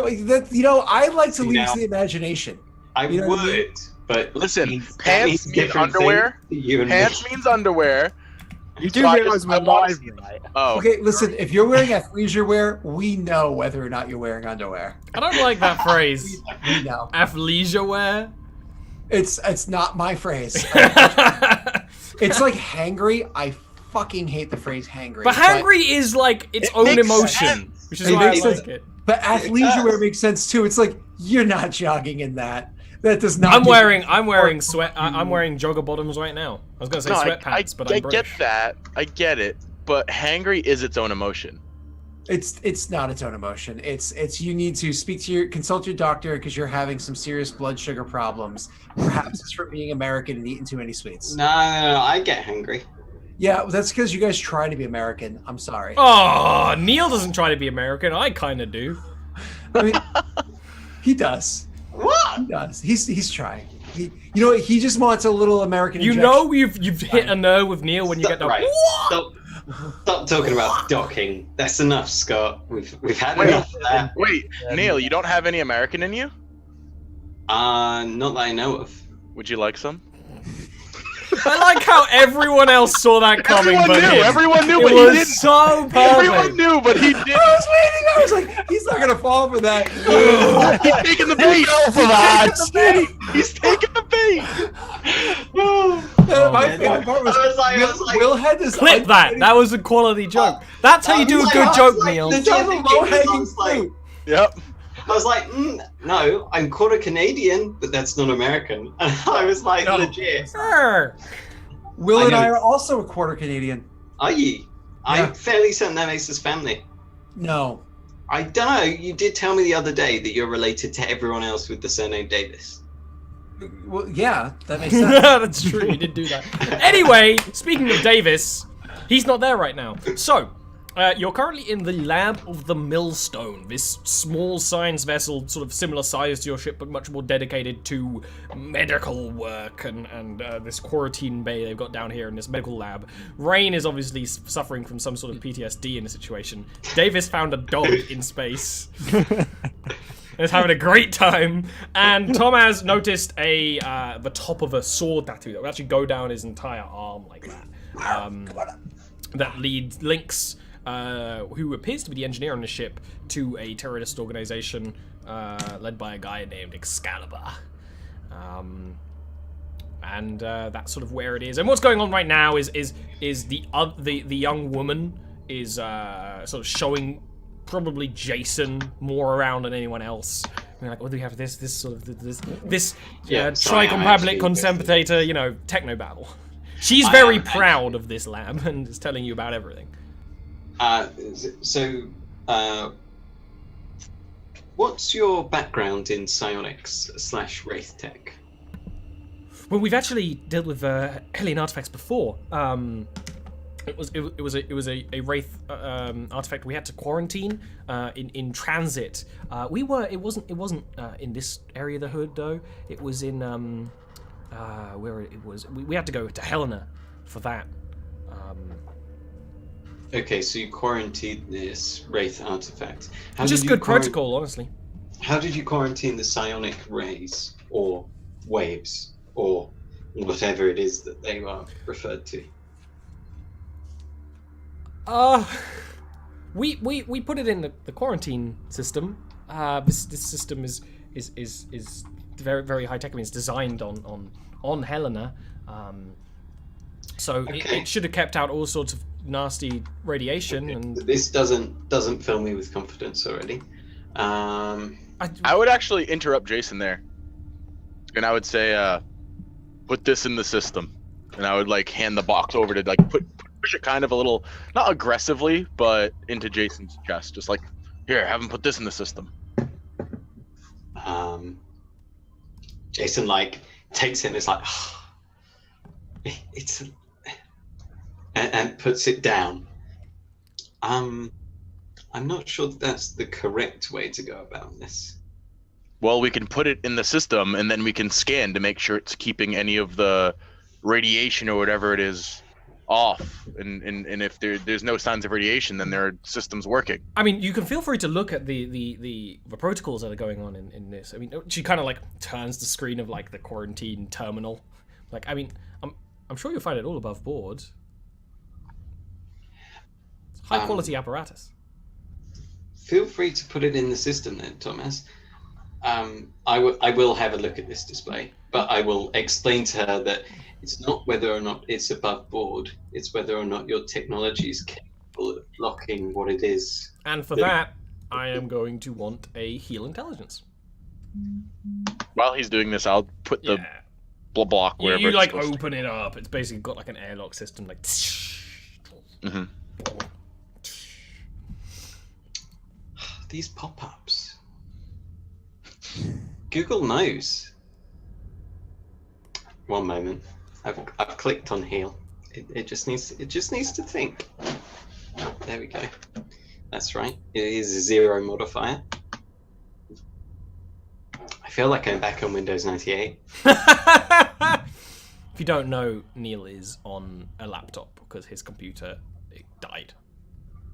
I like to leave to the imagination. I would, but listen, pants means underwear. Pants means underwear. You do realize we're live, right? Oh. Okay, listen, if you're wearing athleisure wear, we know whether or not you're wearing underwear. I don't like that phrase. We know. Athleisure wear? It's not my phrase. It's like hangry. I fucking hate the phrase hangry. But hangry is like its own emotion, which is why I like it. But athleisure wear makes sense too. It's like you're not jogging in that. That does not. I'm wearing jogger bottoms right now. I was gonna say sweatpants, but I'm British. I get that. I get it. But hangry is its own emotion. It's not its own emotion. It's you need to consult your doctor because you're having some serious blood sugar problems. Perhaps it's from being American and eating too many sweets. No, I get hungry. Yeah, that's because you guys try to be American. I'm sorry. Oh, Neil doesn't try to be American. I kind of do. I mean, he does. What? He does. He's trying. He just wants a little American. You injection. know you've hit a nerve with Neil when you get the right. Stop talking about docking. That's enough, Scott. We've had enough of that. Wait, Neil, you don't have any American in you? Not that I know of. Would you like some? I like how everyone else saw that coming, Everyone knew, it but he was didn't. so perfect. Everyone knew, but he didn't. I was waiting. I was like, he's not gonna fall for that. He's taking the bait. He's taking the bait. My favorite part was Will had this. Clip that. That was a quality joke. That's how you do a good joke, Neil. It's all the low-hanging fruit. Yep. I was like, no, I'm quarter Canadian, but that's not American. And I was like, legit. Sure. Will and I are also a quarter Canadian. Are you? I'm fairly certain that makes us family. No. I don't know. You did tell me the other day that you're related to everyone else with the surname Davis. Well, yeah, that makes sense. That's true. You did do that. Anyway, speaking of Davis, he's not there right now. So, you're currently in the lab of the Millstone, this small science vessel, sort of similar size to your ship, but much more dedicated to medical work and this quarantine bay they've got down here in this medical lab. Rain is obviously suffering from some sort of PTSD in the situation. Davis found a dog in space. Is having a great time, and Tom has noticed the top of a sword tattoo that would actually go down his entire arm like that. That links who appears to be the engineer on the ship to a terrorist organization led by a guy named Excalibur. And that's sort of where it is. And what's going on right now is the young woman is sort of showing probably Jason more around than anyone else. We're like, oh, do we have this sort of this tricompatible consemptator, techno battle. She's very proud of this lab and is telling you about everything. What's your background in psionics / wraith tech? Well, we've actually dealt with alien artifacts before. It was a wraith artifact we had to quarantine in transit. It wasn't in this area of the hood though. It was in where it was. We had to go to Helena for that. Okay, so you quarantined this wraith artifact. Just good protocol, honestly. How did you quarantine the psionic rays or waves or whatever it is that they are referred to? We put it in the quarantine system. This system is very very high tech. I mean, it's designed on Helena, so okay. it should have kept out all sorts of nasty radiation. Okay. And this doesn't fill me with confidence already. I would actually interrupt Jason there, and I would say, put this in the system, and I would hand the box over to push it kind of a little, not aggressively, but into Jason's chest. Just here, have him put this in the system. Jason takes it and it's and puts it down. I'm not sure that's the correct way to go about this. Well, we can put it in the system and then we can scan to make sure it's keeping any of the radiation or whatever it is off, and if there's no signs of radiation, then their system's working. I mean, you can feel free to look at the protocols that are going on in this. I mean, she kind of like turns the screen of like the quarantine terminal. Like, I mean, I'm sure you'll find it all above board. It's high quality apparatus. Feel free to put it in the system then, Thomas. I will have a look at this display, but I will explain to her that it's not whether or not it's above board, it's whether or not your technology is capable of blocking what it is. And for that, I am going to want a heal intelligence. While he's doing this, I'll put the block wherever you it's like supposed open it up. It's basically got like an airlock system, like. Mm-hmm. These pop-ups. Google knows. One moment. I've clicked on heal. It just needs to think. There we go. That's right. It is a 0 modifier. I feel like I'm back on Windows 98. If you don't know, Neil is on a laptop because his computer died.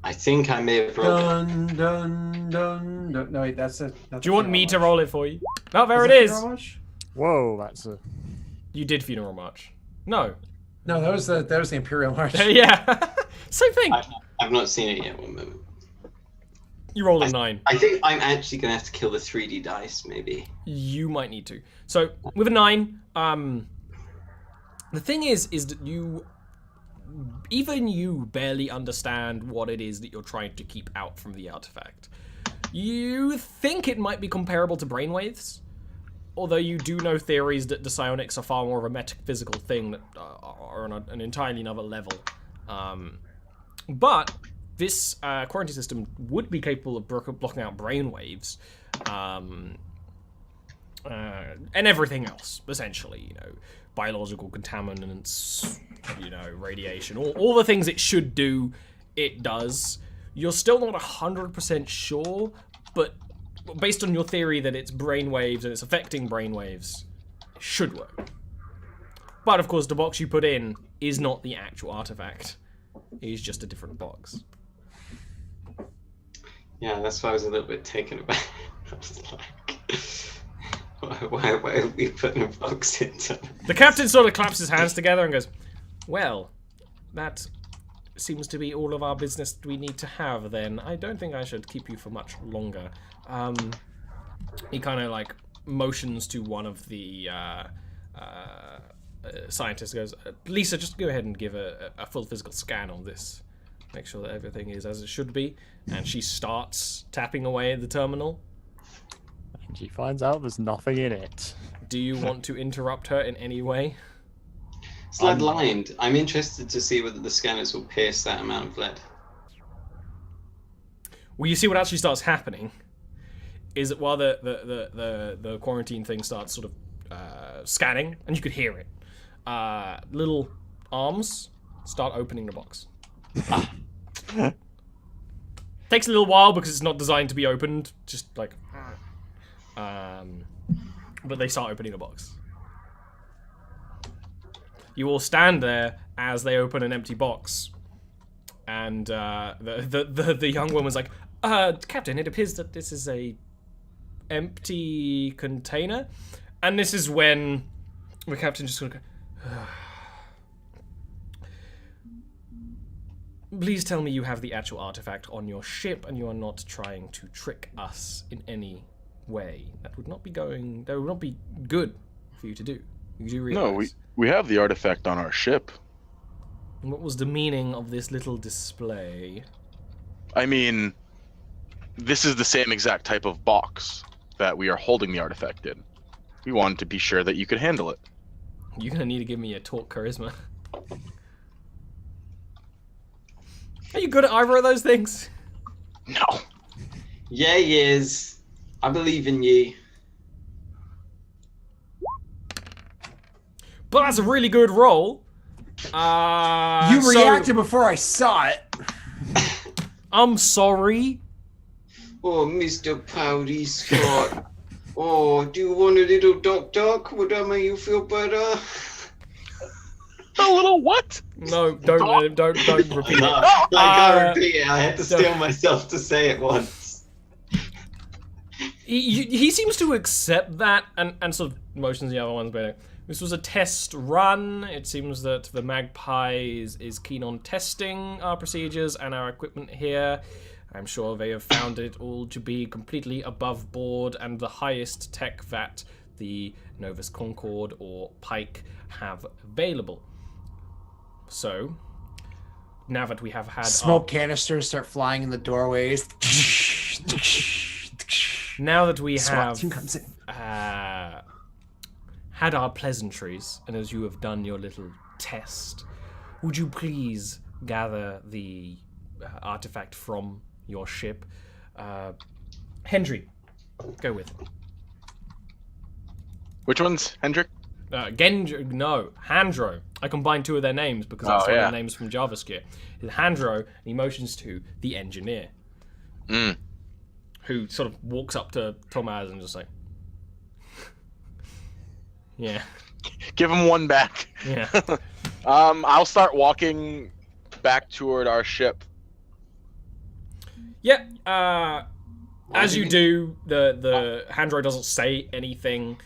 I think I may have broken. Dun. No, wait, that's a. Do you want me to roll it for you? No, there it is. Whoa, that's a. You did funeral march. No. No, that was the Imperial March. Yeah. Same thing. I've not seen it yet. One moment. You rolled a 9. I think I'm actually gonna have to kill the 3D dice, maybe. You might need to. So with a 9, the thing is that you barely understand what it is that you're trying to keep out from the artifact. You think it might be comparable to brainwaves, although you do know theories that the psionics are far more of a metaphysical thing that are on an entirely another level. But this quarantine system would be capable of blocking out brainwaves, and everything else, essentially, biological contaminants, radiation, all the things it should do, it does. You're still not 100% sure, but based on your theory that it's brainwaves and it's affecting brainwaves, it should work. But of course, the box you put in is not the actual artifact. It is just a different box. Yeah, that's why I was a little bit taken aback. I was like, why are we putting a box into? The captain sort of claps his hands together and goes, "Well, that seems to be all of our business we need to have then. I don't think I should keep you for much longer." He kind of like motions to one of the scientists, goes, "Lisa, just go ahead and give a full physical scan on this. Make sure that everything is as it should be." And she starts tapping away at the terminal. And she finds out there's nothing in it. Do you want to interrupt her in any way? It's lead-lined. I'm interested to see whether the scanners will pierce that amount of lead. Well, you see what actually starts happening is that while the quarantine thing starts sort of scanning, and you could hear it, little arms start opening the box. Takes a little while because it's not designed to be opened, just like, but they start opening the box. You all stand there as they open an empty box, and the young woman's like, "Captain, it appears that this is a empty container," and this is when the captain just sort of goes, "Please tell me you have the actual artifact on your ship and you are not trying to trick us in any way. That would not be good for you to do. You do realize." No, we have the artifact on our ship. What was the meaning of this little display? I mean, this is the same exact type of box that we are holding the artifact in. We wanted to be sure that you could handle it. You're gonna need to give me a talk charisma. Are you good at either of those things? No. Yeah, he is. I believe in you. But that's a really good roll. You reacted before I saw it. I'm sorry. Oh, Mr. Pouty Scott. Oh, do you want a little doc? Would that make you feel better? A little what? No, don't repeat No, it. I can't repeat it. I had to steel myself to say it once. He seems to accept that and sort of motions the other ones better. This was a test run. It seems that the Magpie is keen on testing our procedures and our equipment here. I'm sure they have found it all to be completely above board and the highest tech that the Novus Concord or Pike have available. So, now that we have had smoke canisters start flying in the doorways. Now that we SWAT have team comes in. had our pleasantries, and as you have done your little test, would you please gather the artifact from your ship? Hendry, go with. Which one's Hendrik? Handro. I combined two of their names because that's one of the names from JavaScript. It's Handro, and he motions to the engineer. Who sort of walks up to Tomaz and just like, yeah. Give him one back. Yeah. I'll start walking back toward our ship. Yeah. As you do, the Handro doesn't say anything.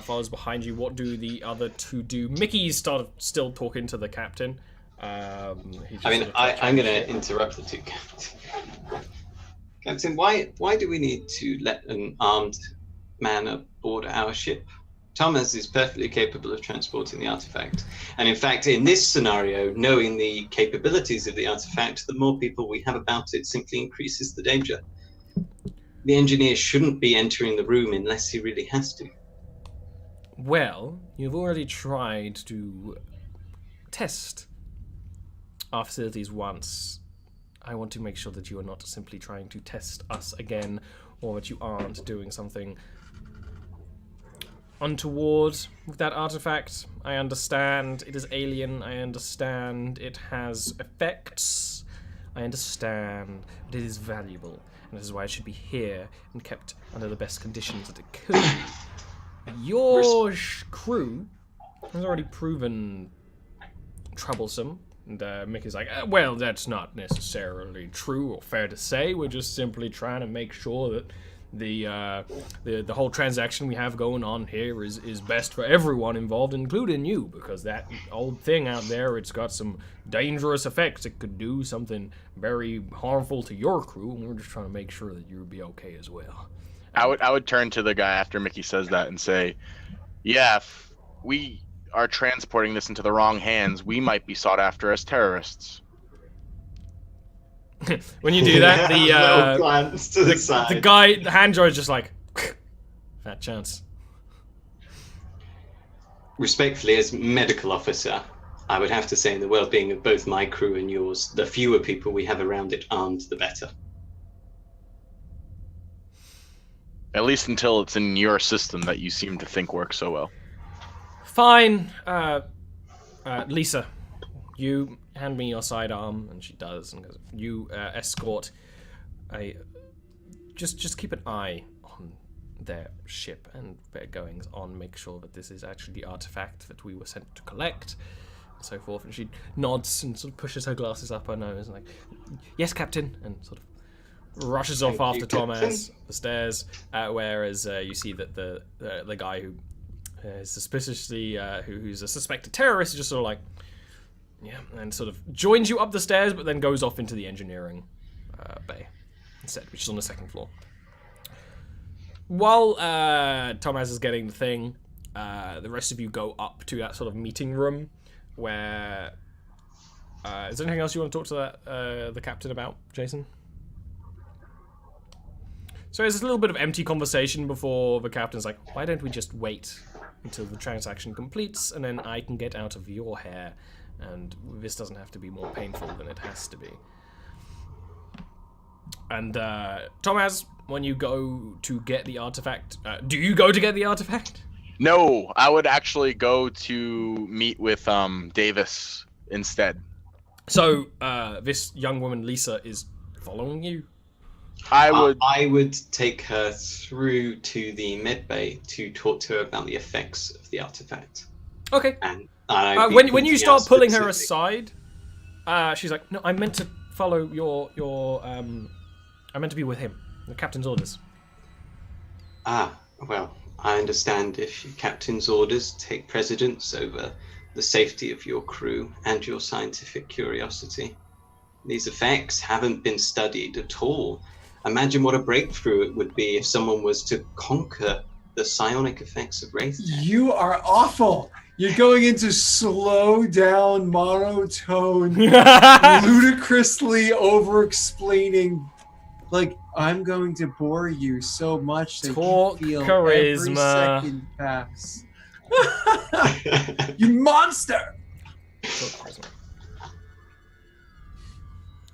Follows behind you. What do the other two do? Mickey's still talking to the captain. I'm going to interrupt the two captains. Captain, why do we need to let an armed man aboard our ship? Thomas is perfectly capable of transporting the artifact. And in fact, in this scenario, knowing the capabilities of the artifact, the more people we have about it simply increases the danger. The engineer shouldn't be entering the room unless he really has to. Well, you've already tried to test our facilities once. I want to make sure that you are not simply trying to test us again, or that you aren't doing something untoward with that artifact. I understand it is alien. I understand it has effects. I understand that it is valuable, and this is why it should be here and kept under the best conditions that it could be. Your crew has already proven troublesome. And Mickey's like, well, that's not necessarily true or fair to say. We're just simply trying to make sure that the whole transaction we have going on here is best for everyone involved, including you, because that old thing out there, it's got some dangerous effects. It could do something very harmful to your crew, and we're just trying to make sure that you'll be okay as well. I would turn to the guy after Mickey says that and say, yeah, if we are transporting this into the wrong hands, we might be sought after as terrorists. When you do that, the guy, the hand droid is just like, fat chance. Respectfully, as medical officer, I would have to say in the well-being of both my crew and yours, the fewer people we have around it armed, the better. At least until it's in your system that you seem to think works so well. Fine. Lisa, you hand me your sidearm, and she does, and goes, you escort just keep an eye on their ship and their goings on, make sure that this is actually the artifact that we were sent to collect, and so forth. And she nods and sort of pushes her glasses up her nose and like, yes, Captain, and sort of rushes off after Thomas the stairs, whereas you see that the guy who is suspiciously who's a suspected terrorist is just sort of like, yeah, and sort of joins you up the stairs, but then goes off into the engineering bay instead, which is on the second floor. While Thomas is getting the thing, the rest of you go up to that sort of meeting room where is there anything else you want to talk to the captain about, Jason? So there's a little bit of empty conversation before the captain's like, why don't we just wait until the transaction completes, and then I can get out of your hair, and this doesn't have to be more painful than it has to be. And Thomas, when you go to get the artifact, do you go to get the artifact? No, I would actually go to meet with Davis instead. So this young woman, Lisa, is following you? I would take her through to the med bay to talk to her about the effects of the artifact. Okay. And When you start pulling her aside, she's like, "No, I meant to follow your I meant to be with him. The captain's orders." Well, I understand if your captain's orders take precedence over the safety of your crew and your scientific curiosity. These effects haven't been studied at all. Imagine what a breakthrough it would be if someone was to conquer the psionic effects of Wraith Tech. You are awful. You're going into slow down, monotone, ludicrously over-explaining. Like, I'm going to bore you so much that Talk you feel charisma. every second pass. You monster!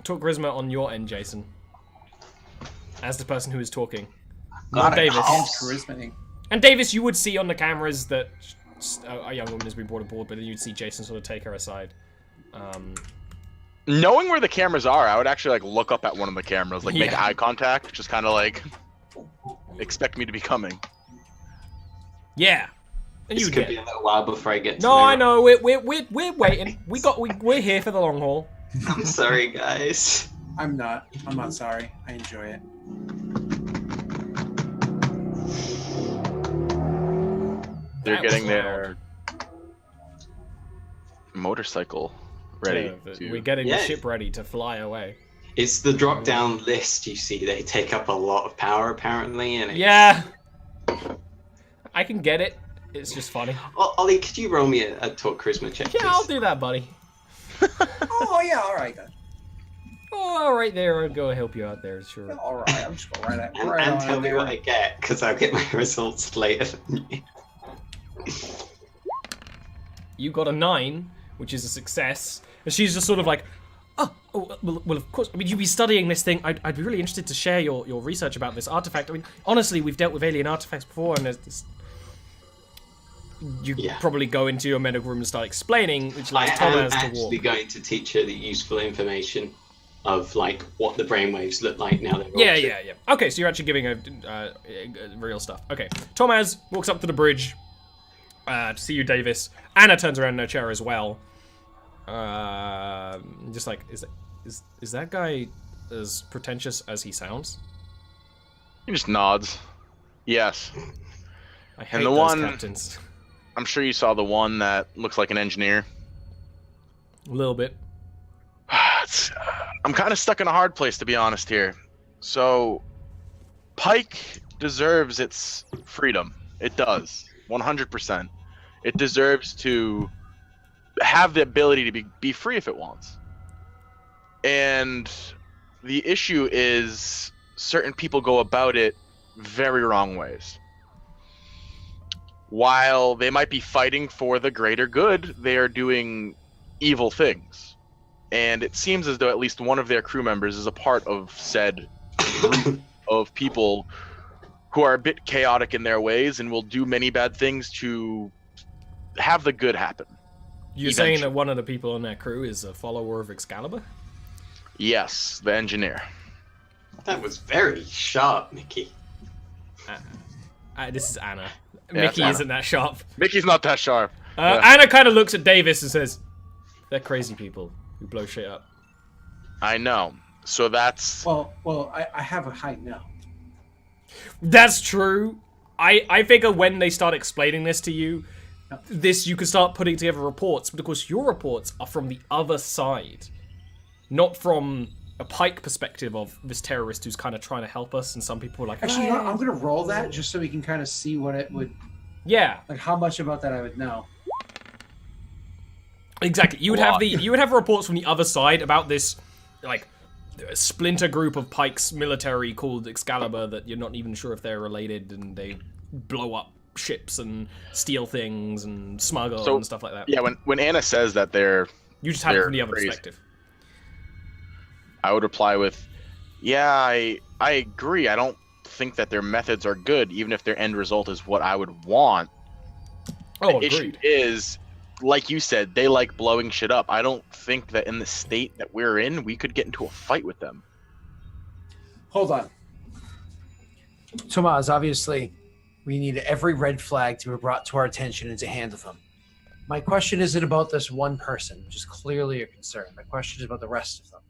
Talk charisma on your end, Jason. As the person who is talking. God, Davis. Charisma. And Davis, you would see on the cameras that a young woman has been brought aboard, but then you'd see Jason sort of take her aside. Knowing where the cameras are, I would actually like look up at one of the cameras, like make Yeah. eye contact, just kind of like expect me to be coming. Yeah. And This you could get be a little while before I get to No, know. I know. We're waiting. We're here for the long haul. I'm sorry, guys. I'm not sorry. I enjoy it. They're That was getting loud. their motorcycle ready. Yeah, we're getting the ship ready to fly away. It's the drop-down list, you see. They take up a lot of power, apparently, and Yeah. I can get it. It's just funny. Ollie, could you roll me a talk charisma check, Yeah, I'll please? do that, buddy. Oh yeah, all right. Oh, all right there. I'll go help you out there. Sure. All right, I'm just going right And, right and on tell in me there. what I get, because I'll get my results later than you. You got a 9, which is a success, and she's just sort of like, well, of course. I mean, you'd be studying this thing. I'd be really interested to share your research about this artifact. I mean, honestly, we've dealt with alien artifacts before, and there's this. You probably go into your medical room and start explaining, which I allows am Thomas to actually walk. going to teach her the useful information of like what the brainwaves look like now. They're Yeah. Okay, so you're actually giving her real stuff. Okay, Tomaz walks up to the bridge to see you, Davis. Anna turns around in her chair as well. Just like, is that guy as pretentious as he sounds? He just nods. Yes. I hate the those one- captains. I'm sure you saw the one that looks like an engineer. A little bit. I'm kind of stuck in a hard place, to be honest here. So, Pike deserves its freedom. It does. 100%. It deserves to have the ability to be free if it wants. And the issue is certain people go about it very wrong ways. While they might be fighting for the greater good, they are doing evil things. And it seems as though at least one of their crew members is a part of said group of people who are a bit chaotic in their ways and will do many bad things to have the good happen. You're saying that one of the people on that crew is a follower of Excalibur? Yes, the engineer. That was very sharp, Mickey. This is Anna. Yeah, Mickey Anna. isn't that sharp. Mickey's not that sharp. Anna kind of looks at Davis and says, "They're crazy people who blow shit up." I know. So that's... Well, I have a height now. That's true. I figure when they start explaining this to you, you can start putting together reports, but of course your reports are from the other side, not from a Pike perspective of this terrorist who's kind of trying to help us, and some people are like, Actually, you know what? I'm gonna roll that just so we can kind of see what it would, yeah, like how much about that I would know. exactly. You would have reports from the other side about this, like, splinter group of Pike's military called Excalibur that you're not even sure if they're related, and they blow up ships and steal things and smuggle and stuff like that. Yeah, when Anna says that you just have it from the other crazy. perspective. I would reply with, yeah, I agree. I don't think that their methods are good, even if their end result is what I would want. Oh, The issue agreed. is, like you said, they like blowing shit up. I don't think that in the state that we're in, we could get into a fight with them. Hold on. Tomas, obviously, we need every red flag to be brought to our attention and to handle them. My question isn't about this one person, which is clearly a concern. My question is about the rest of them.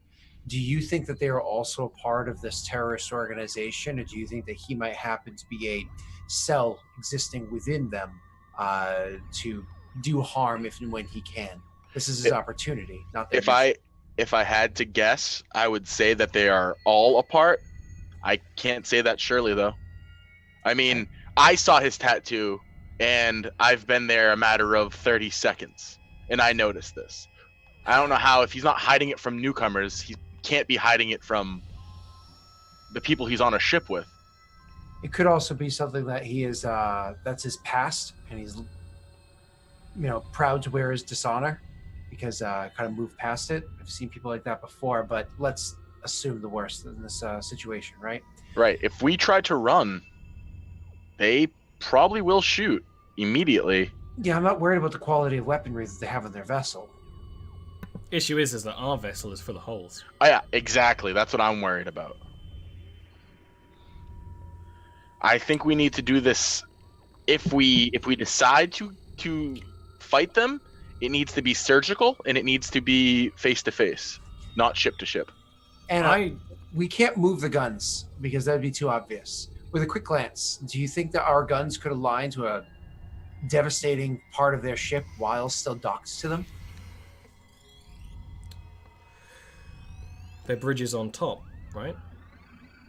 Do you think that they are also a part of this terrorist organization, or do you think that he might happen to be a cell existing within them to do harm if and when he can? This is his opportunity, not their mission. If I had to guess, I would say that they are all a part. I can't say that surely, though. I mean, I saw his tattoo, and I've been there a matter of 30 seconds, and I noticed this. I don't know how, if he's not hiding it from newcomers, he can't be hiding it from the people he's on a ship with. It could also be something that he is, that's his past, and he's, proud to wear his dishonor because kind of moved past it. I've seen people like that before, but let's assume the worst in this situation, right? Right. If we try to run, they probably will shoot immediately. Yeah, I'm not worried about the quality of weaponry that they have in their vessel. Issue is that our vessel is full of holes. Oh, yeah, exactly. That's what I'm worried about. I think we need to do this. If we decide to fight them, it needs to be surgical and it needs to be face to face, not ship to ship. And we can't move the guns because that would be too obvious. With a quick glance, do you think that our guns could align to a devastating part of their ship while still docked to them? Their bridge is on top, right?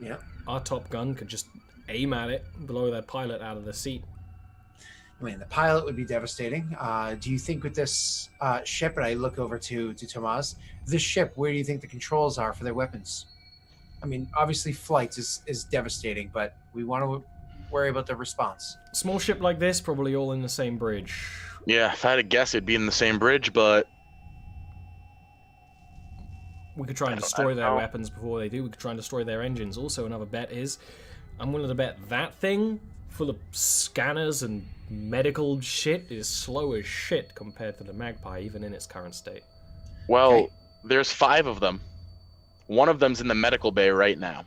Yeah. Our top gun could just aim at it, blow their pilot out of the seat. I mean, the pilot would be devastating. Do you think with this ship, and I look over to Tomas, this ship, where do you think the controls are for their weapons? I mean, obviously flight is devastating, but we want to worry about the response. Small ship like this, probably all in the same bridge. Yeah, if I had to guess, it'd be in the same bridge, but... We could try and destroy their weapons before they do. We could try and destroy their engines. Also, another bet is, I'm willing to bet that thing, full of scanners and medical shit, is slow as shit compared to the Magpie, even in its current state. Well, there's 5 of them. One of them's in the medical bay right now.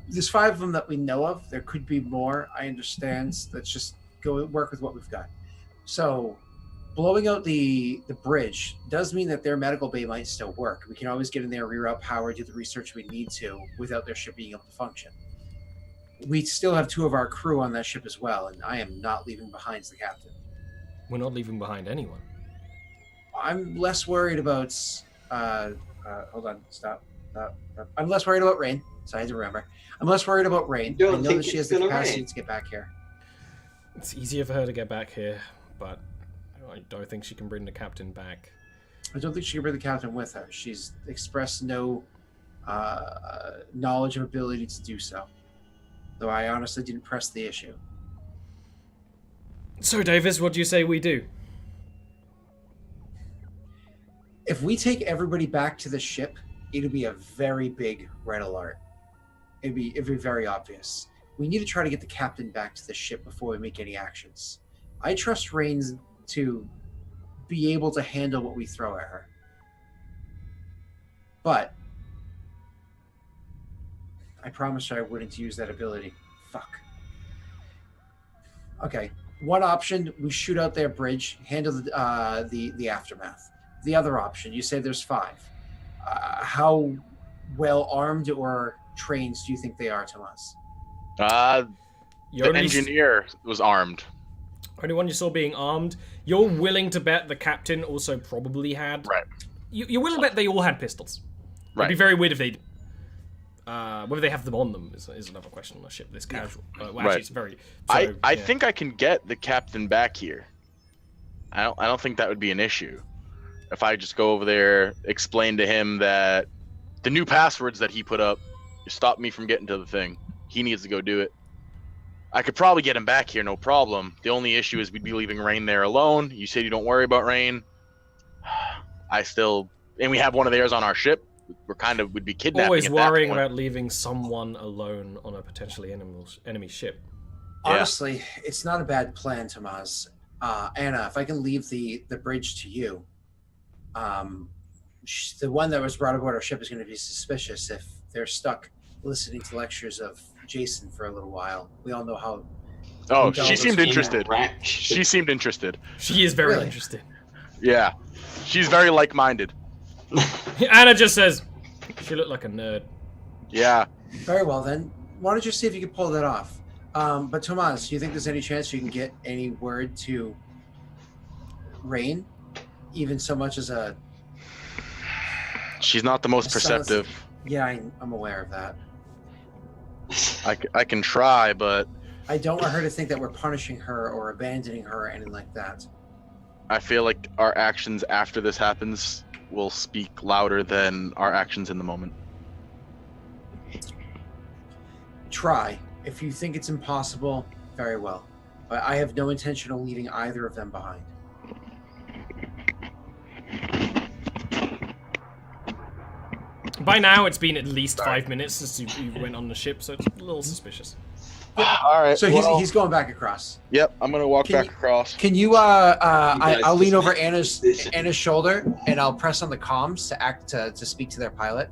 There's 5 of them that we know of. There could be more. I understand. Let's just go work with what we've got. So, blowing out the bridge does mean that their medical bay might still work. We can always get in there, reroute power, do the research we need to without their ship being able to function. We still have 2 of our crew on that ship as well, and I am not leaving behind as the captain. We're not leaving behind anyone. I'm less worried about... hold on, stop. I'm less worried about Rain, so I had to remember. I'm less worried about Rain. I know that she has the capacity to get back here. It's easier for her to get back here, but I don't think she can bring the captain back. I don't think she can bring the captain with her. She's expressed no knowledge or ability to do so. Though I honestly didn't press the issue. So, Davis, what do you say we do? If we take everybody back to the ship, it'll be a very big red alert. It'd be very obvious. We need to try to get the captain back to the ship before we make any actions. I trust Rains to be able to handle what we throw at her. But I promised her I wouldn't use that ability. Fuck. Okay. One option, we shoot out their bridge, handle the aftermath. The other option, you say there's 5. How well armed or trained do you think they are, Tomas? The engineer was armed. Only one you saw being armed. You're willing to bet the captain also probably had. Right. You're willing to bet they all had pistols. Right. It'd be very weird if they did. Whether they have them on them is another question on a ship this casual. Well, actually, it's very. So, I think I can get the captain back here. I don't think that would be an issue. If I just go over there, explain to him that the new passwords that he put up stopped me from getting to the thing. He needs to go do it. I could probably get him back here, no problem. The only issue is we'd be leaving Rain there alone. You said you don't worry about Rain. And we have one of theirs on our ship. Would be kidnapping. Always worrying about leaving someone alone on a potentially enemy ship. Honestly, it's not a bad plan, Tomas. Anna, if I can leave the bridge to you, the one that was brought aboard our ship is going to be suspicious if they're stuck listening to lectures of Jason for a little while. We all know how Oh, she seemed interested. Interaction. She seemed interested. She is very Really? interested. Yeah. She's very like-minded. Anna just says, she looked like a nerd. Yeah. Very well then. Why don't you see if you can pull that off? But Tomas, do you think there's any chance you can get any word to Rain? Even so much as a... She's not the most It sounds- perceptive. Yeah, I'm aware of that. I can try, but I don't want her to think that we're punishing her or abandoning her or anything like that. I feel like our actions after this happens will speak louder than our actions in the moment. Try. If you think it's impossible, very well. But I have no intention of leaving either of them behind. By now, it's been at least 5 minutes since you went on the ship, so it's a little suspicious. All right. So well, he's going back across. Yep, I'm gonna walk Can back you- across. Can you? guys I'll lean just over make Anna's a decision. shoulder and I'll press on the comms to speak to their pilot.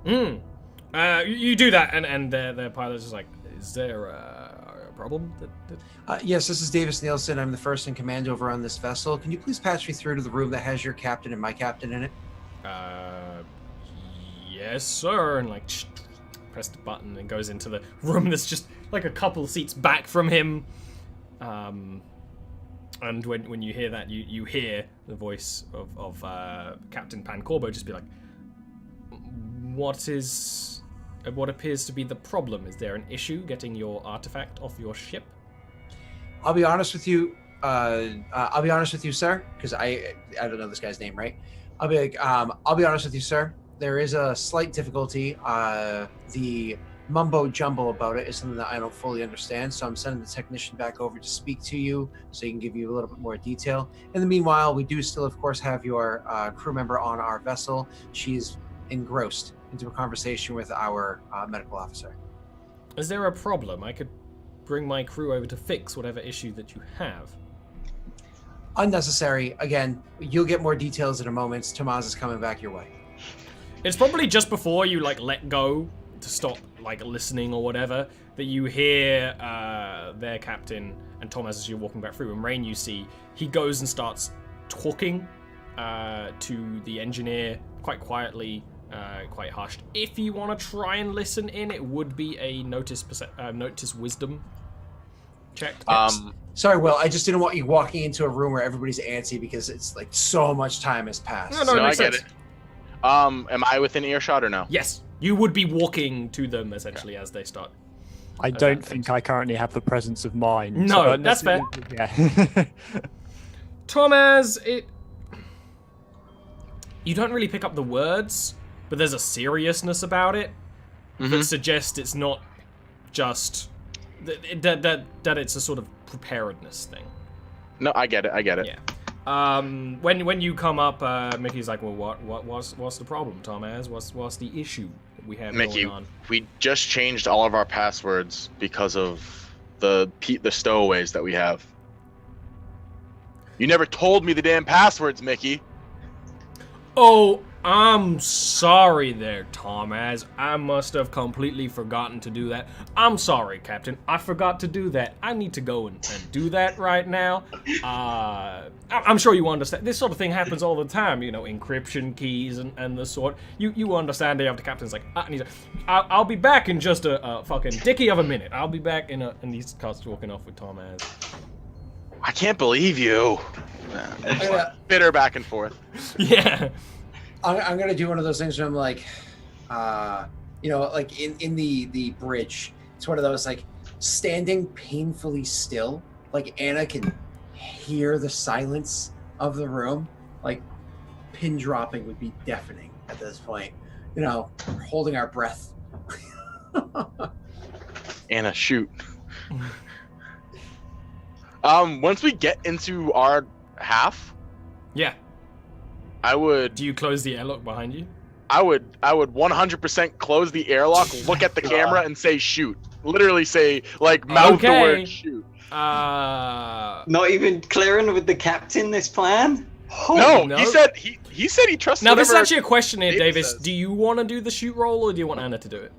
You do that, and the pilot's just like, is there a problem? Yes, this is Davis Nielsen. I'm the first in command over on this vessel. Can you please patch me through to the room that has your captain and my captain in it? Yes, sir. And like, press the button and goes into the room that's just like a couple seats back from him. And when you hear that, you hear the voice of Captain Pancorbo just be like, what appears to be the problem? Is there an issue getting your artifact off your ship? I'll be honest with you. I'll be honest with you, sir, because I don't know this guy's name, right? I'll be honest with you, sir. There is a slight difficulty. The mumbo jumbo about it is something that I don't fully understand, so I'm sending the technician back over to speak to you so he can give you a little bit more detail. In the meanwhile, we do still, of course, have your crew member on our vessel. She's engrossed into a conversation with our medical officer. Is there a problem? I could bring my crew over to fix whatever issue that you have. Unnecessary. Again, you'll get more details in a moment. Tomas is coming back your way. It's probably just before you like let go to stop like listening or whatever that you hear their captain and Thomas as you're walking back through. And Rain, you see he goes and starts talking to the engineer quite quietly, quite hushed. If you want to try and listen in, it would be a notice wisdom check. Sorry, Will. I just didn't want you walking into a room where everybody's antsy because it's like so much time has passed. No, it I makes get sense. it. Am I within earshot or no? Yes, you would be walking to them essentially as they start. I don't think I currently have the presence of mind. No, that's fair. Yeah. Thomas, you don't really pick up the words, but there's a seriousness about it that suggests it's not just that it's a sort of preparedness thing. No, I get it. Yeah. When you come up, Mickey's like, well, what's the problem, Thomas? What's the issue that we have Mickey, going on? we just changed all of our passwords because of the stowaways that we have. You never told me the damn passwords, Mickey. Oh, I'm sorry there, Thomas. I must have completely forgotten to do that. I'm sorry, Captain. I forgot to do that. I need to go and do that right now. I'm sure you understand. This sort of thing happens all the time, you know, encryption keys and the sort. You understand the captain's like, I'll be back in just a fucking dicky of a minute. I'll be back and he starts walking off with Thomas. I can't believe you. Bitter back and forth. Yeah. I'm gonna do one of those things where I'm like, like in the bridge. It's one of those like standing painfully still. Like Anna can hear the silence of the room. Like pin dropping would be deafening at this point. You know, holding our breath. Anna, shoot. Once we get into our half, Yeah. I would. Do you close the airlock behind you? I would 100% close the airlock, look at the camera, and say shoot. Literally say mouth the word shoot. Not even clearing with the captain this plan? No, no. he said he trusted. Now, this is whatever actually a question here, Davis Davis. says. Do you want to do the shoot roll, or do you want Anna to do it?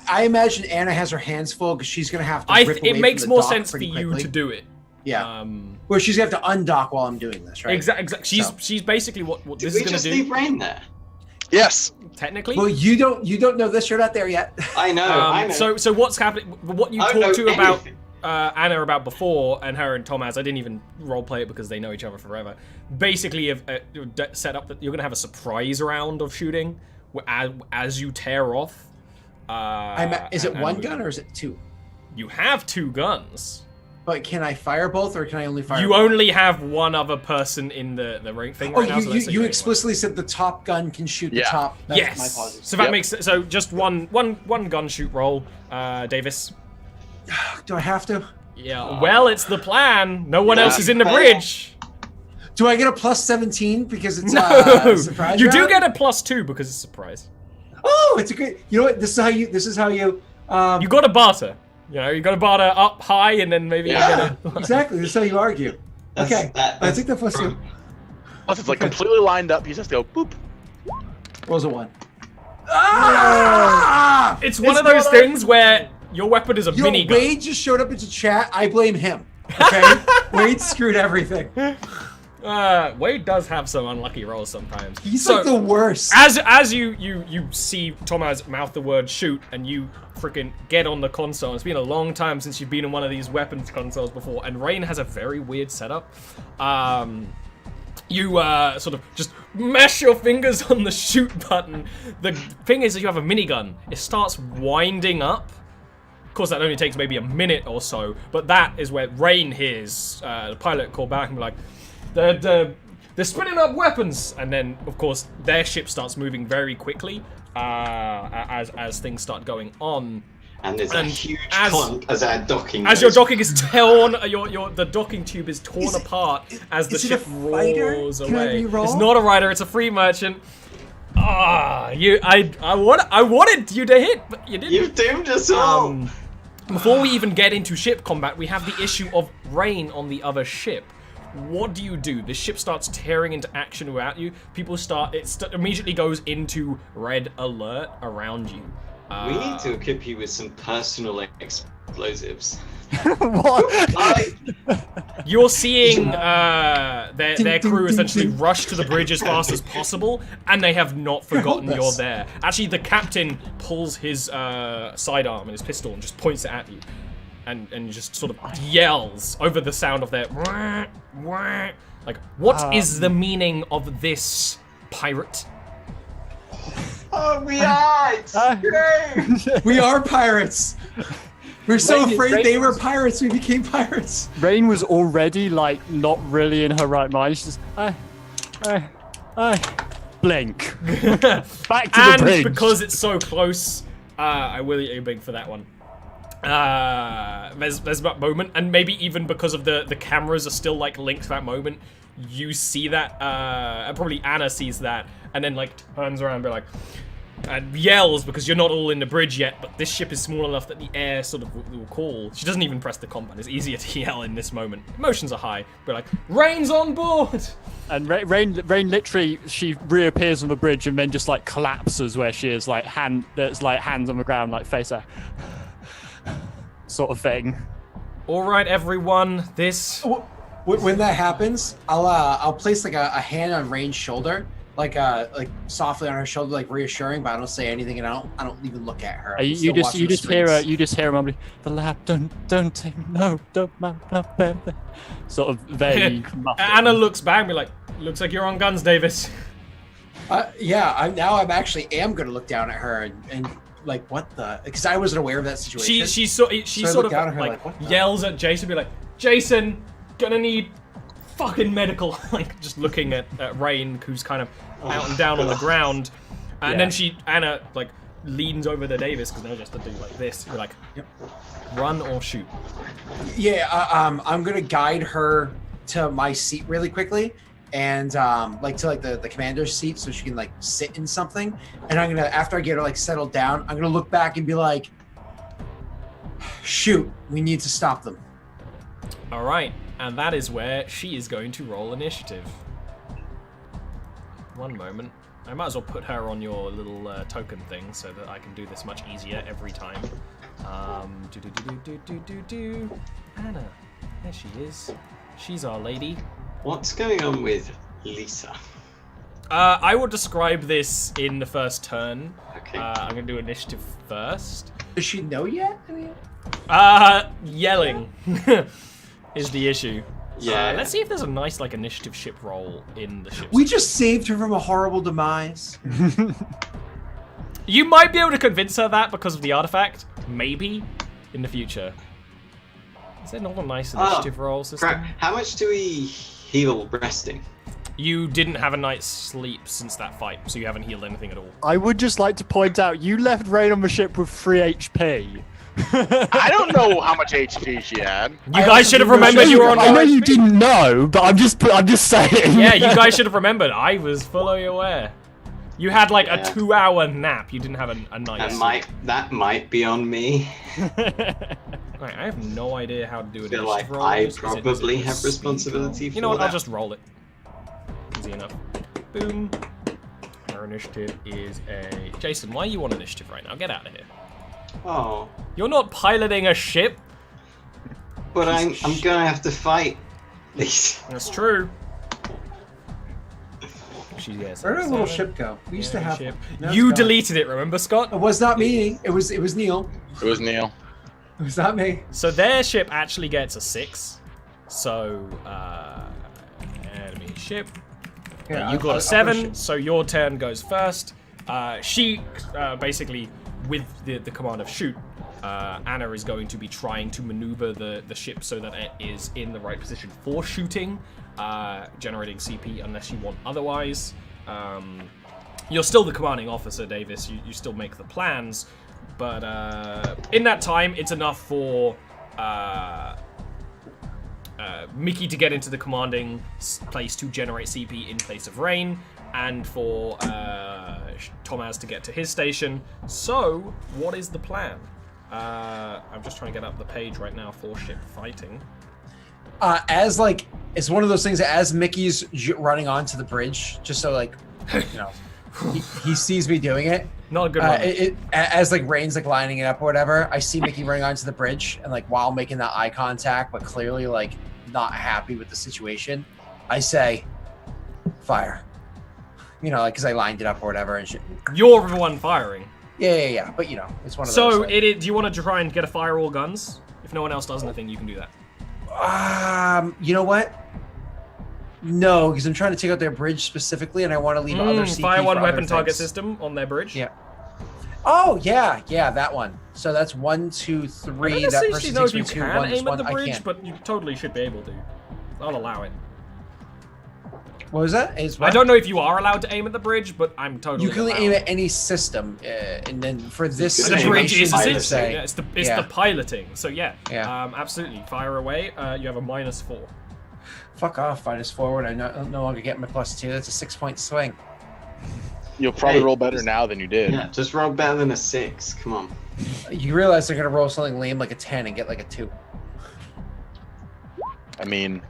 I imagine Anna has her hands full because she's gonna have to. It makes more sense for you to do it. Yeah. Where she's gonna have to undock while I'm doing this, right? Exactly. She's basically what this is gonna do. Did we just leave Rain there? Yes. Technically. Well, you don't know this. You're not there yet. I know. I know. So what's happening? What you talked to about Anna about before, and her and Thomas. I didn't even roleplay it because they know each other forever. Basically, have set up that you're gonna have a surprise round of shooting as you tear off. Is it one gun or is it two? You have two guns. But can I fire both, or can I only fire? You only have one other person in the ring thing right now. You explicitly said the top gun can shoot the top. Yes. My apologies. So that makes so just one gun shoot roll, Davis. Do I have to? Yeah. Well, it's the plan. No one else is in the bridge. Do I get a plus 17 because it's no? A surprise You round? do get a +2 because it's a surprise. Oh, it's a great. You know what? This is how you. You got to barter. You know, you got to barter up high, and then maybe you get it. Exactly. This is how you argue. Okay, I think the plus 2. Plus, it's like completely lined up. You just go boop. Rolls a 1. Ah! It's one of those things where your weapon is a minigun. Wade just showed up into chat. I blame him. Okay, Wade screwed everything. Wade does have some unlucky rolls sometimes. He's like the worst. As you see Thomas mouth the word shoot, and you freaking get on the console. It's been a long time since you've been in one of these weapons consoles before, and Rain has a very weird setup. You sort of just mash your fingers on the shoot button. The thing is that you have a minigun. It starts winding up. Of course, that only takes maybe a minute or so, but that is where Rain hears the pilot call back and be like, they're spinning up weapons, and then of course their ship starts moving very quickly as things start going on. And there's a huge clunk as our docking. As your docking is torn, the docking tube is torn apart as the ship roars away. It's not a rider; it's a free merchant. I wanted you to hit, but you didn't. You've doomed us all. Before we even get into ship combat, we have the issue of Rain on the other ship. What do? The ship starts tearing into action without you. People immediately goes into red alert around you. We need to equip you with some personal explosives. What? You're seeing their crew essentially rush to the bridge as fast as possible, and they have not forgotten you're there. Actually, the captain pulls his sidearm and his pistol and just points it at you. And just sort of yells over the sound of their like, what is the meaning of this, pirate? Oh, we are! We are pirates! We're so afraid they were pirates, we became pirates. Rain was already, like, not really in her right mind. She's just, blink. Back to the bridge. And because it's so close, I will eat a big for that one. There's that moment, and maybe even because of the cameras are still like linked to that moment, you see that, probably Anna sees that, and then like turns around and be like, and yells because you're not all in the bridge yet, but this ship is small enough that the air sort of will call. She doesn't even press the combat. It's easier to yell in this moment. Emotions are high. But like, Rain's on board! And Rain literally, she reappears on the bridge and then just like collapses where she is, like hands on the ground, like face her. Sort of thing. All right, everyone. This. When that happens, I'll place like a hand on Rain's shoulder, like softly on her shoulder, like reassuring, but I don't say anything, and I don't even look at her. You just hear her mumbling, "The lab, don't take no, don't." Sort of vague. Anna looks back and be like, "Looks like you're on guns, Davis." Yeah, I'm actually gonna look down at her and like, what the? Because I wasn't aware of that situation. She sort of like yells at Jason, be like, "Jason, gonna need fucking medical." Like, just looking at Rain, who's kind of out and down on the ground, and then Anna like leans over to Davis because they're just to do like this. You're like, "Yep, run or shoot." Yeah, I'm gonna guide her to my seat really quickly. And like to like the commander's seat so she can like sit in something, and I'm gonna, after I get her like settled down, I'm gonna look back and be like, shoot, we need to stop them. All right, and that is where she is going to roll initiative. One moment. I might as well put her on your little token thing so that I can do this much easier every time. Anna, there she is. She's our lady. What's going on with Lisa? I will describe this in the first turn. Okay. I'm gonna do initiative first. Does she know yet? I mean, Yelling is the issue. Yeah. Let's see if there's a nice like initiative ship roll in the ship. we just saved her from a horrible demise. You might be able to convince her that because of the artifact. Maybe in the future. Is there not a nice initiative roll system? Crap. How much do we heal resting? You didn't have a night's sleep since that fight, so you haven't healed anything at all. I would just like to point out, you left Rain on the ship with 3 HP. I don't know how much HP she had. You guys should have remembered you were on I know low you HP. didn't know, but I'm just saying. Yeah, you guys should have remembered. I was fully aware. You had like a 2-hour nap. You didn't have a night's sleep. That might be on me. Right, I have no idea how to do I it. feel like I probably have responsibility for You know what? that. I'll just roll it. Easy enough. Boom. Our initiative is a... Jason, why are you on initiative right now? Get out of here. Oh, You're not piloting a ship. but I'm gonna have to fight Lisa. That's true. She gets Where did our little 7. ship go? We used to Yeah, have ship. one. Now it's You gone. deleted it, remember, Scott? It was not me. It was Neil. It was Neil. It was not me. So their ship actually gets a 6. So, enemy ship. Yeah, You got I'll a 7, push so your turn goes first. She, basically, with the command of shoot, Anna is going to be trying to maneuver the ship so that it is in the right position for shooting, generating CP unless you want otherwise. You're still the commanding officer, Davis. You still make the plans, but in that time, it's enough for Mickey to get into the commanding place to generate CP in place of Rain, and for Tomaz to get to his station. So, what is the plan? I'm just trying to get up the page right now for ship fighting. As like, it's one of those things. As Mickey's running onto the bridge, just so like, you know, he sees me doing it. Not a good one. As like Rain's like lining it up or whatever, I see Mickey running onto the bridge, and like while making that eye contact, but clearly like not happy with the situation, I say, "Fire." You know, like because I lined it up or whatever, and shit. You're the one firing. Yeah. But you know, it's one of those. So, Like, do you want to try and get a fire all guns? If no one else does anything, you can do that. you know what? No, because I'm trying to take out their bridge specifically, and I want to leave other CP fire one for weapon other target things. system on their bridge. Yeah. Oh yeah, that one. So that's 1, 2, 3. I don't That necessarily person know takes if me you 2, can 1, aim at the 1. I bridge, can't. but you totally should be able to. I'll allow it. What was that? I don't know if you are allowed to aim at the bridge, but I'm totally. You can allowed. aim at any system, and then for this The The bridge situation, is a I would system. say, Yeah, it's the piloting. So yeah, Yeah. absolutely. Fire away. You have a -4. fuck off, fight us forward. I no longer get my +2. That's a 6-point swing. You'll probably Hey, roll better now than you did. Yeah, just roll better than a 6. Come on. You realize they're gonna roll something lame like a 10 and get like a 2. I mean,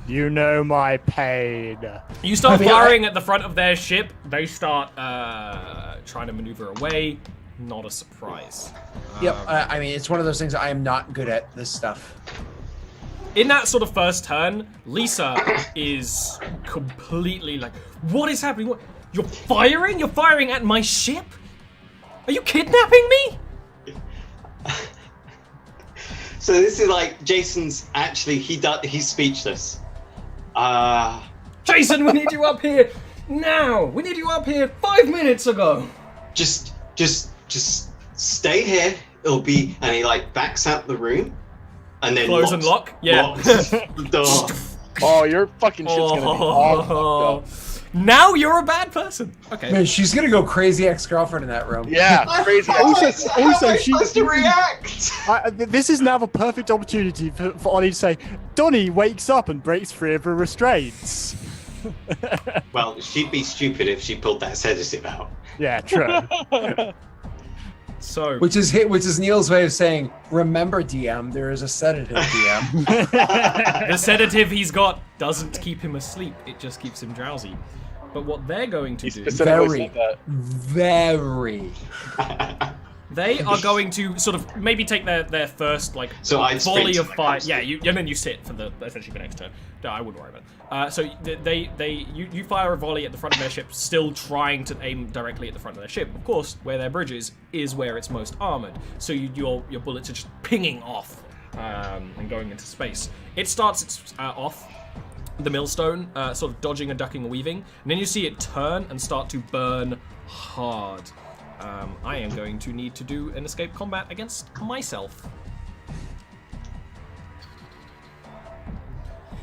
You know my pain. You start I mean, firing at the front of their ship. They start trying to maneuver away. Not a surprise. Yep. I mean, it's one of those things. I am not good at this stuff. In that sort of first turn, Lisa is completely like, what is happening? What? You're firing? You're firing at my ship? Are you kidnapping me? So this is like Jason's actually he's speechless. Jason, we need you up here now. We need you up here 5 minutes ago. Just stay here. It'll be, and he like backs out the room, and then Close and lock? Yeah. locks the door. oh, your fucking shit's gonna be all fucked up. Now you're a bad person. Okay. Man, she's gonna go crazy ex-girlfriend in that room. Yeah, crazy. Also, How am I she- supposed to react? This is now the perfect opportunity for Ollie to say, Donnie wakes up and breaks free of her restraints. Well, she'd be stupid if she pulled that sedative out. Yeah, true. So, Which is Neil's way of saying, remember DM, there is a sedative DM. the sedative he's got doesn't keep him asleep. It just keeps him drowsy. But what they're going to He do, specifically said that. Very. they are going to sort of maybe take their first like So I'd volley sprint of to the fire. console. Yeah, and then you sit for the essentially the next turn. No, I wouldn't worry about it. So you fire a volley at the front of their ship, still trying to aim directly at the front of their ship. Of course, where their bridge is where it's most armored. So your bullets are just pinging off and going into space. It starts off the millstone, sort of dodging and ducking and weaving, and then you see it turn and start to burn hard. I am going to need to do an escape combat against myself.